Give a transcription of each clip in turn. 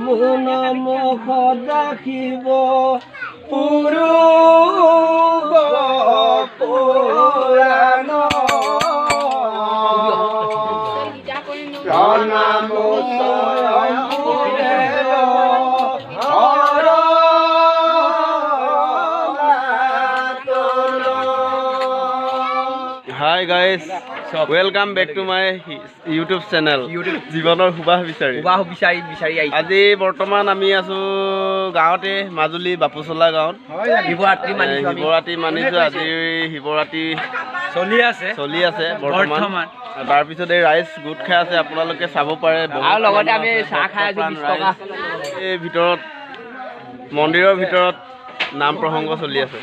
মুন মুখত ৰাখিব পুৰু পুৰাণ প্ৰণাম Hi guys, welcome back to my YouTube channel. Jibonor Hubah Bisari. Bisari. আজি বৰ্তমান আমি আছো গাঁৱতে মাজুলী বাপুচলা গাঁৱত। শিৱৰাত্ৰি মানিছো আজি শিৱৰাত্ৰি চলি আছে বৰ্তমান। তাৰ পিছত এই ৰাইজ গোট খাই আছে আপোনালোকে চাব পাৰে। আৰু লগতে আমি চাহ খাই আছো 20 টকা। এই ভিতৰত মন্দিৰৰ ভিতৰত নাম প্ৰসংগ চলি আছে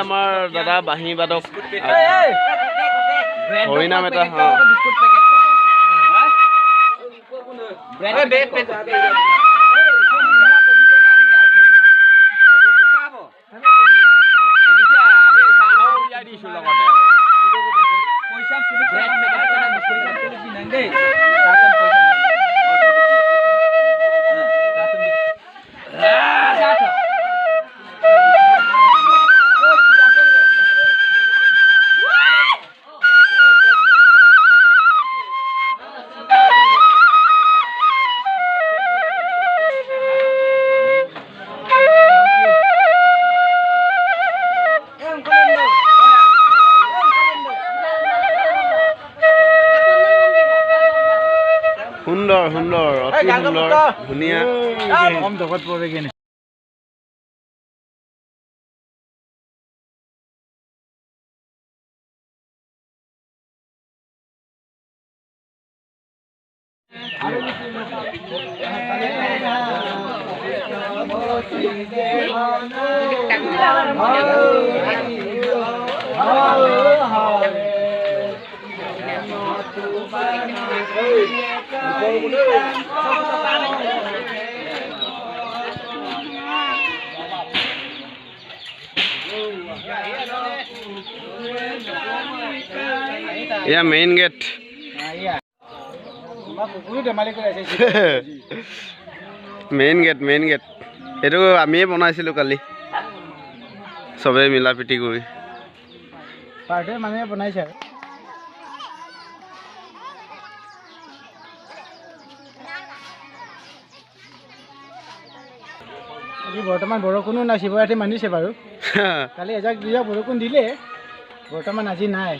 আমাৰ দাদা বাঁহী বাদক হৰিনাম এটা সুন্দৰ অতি সুন্দৰ ধুনীয়া কম জগত পৰে কেনে Yeah, main gate. main gate. এইটো আমিয়ে বনাইছিলোঁ কালি চবে মিলা পিটি কৰি পাৰ্টে মানুহে বনাইছে আৰু বৰ্তমান বৰষুণো নাই শিৱৰাত্ৰি মানিছে বাৰু কালি এজাক দুজাক বৰষুণ দিলে বৰ্তমান আজি নাই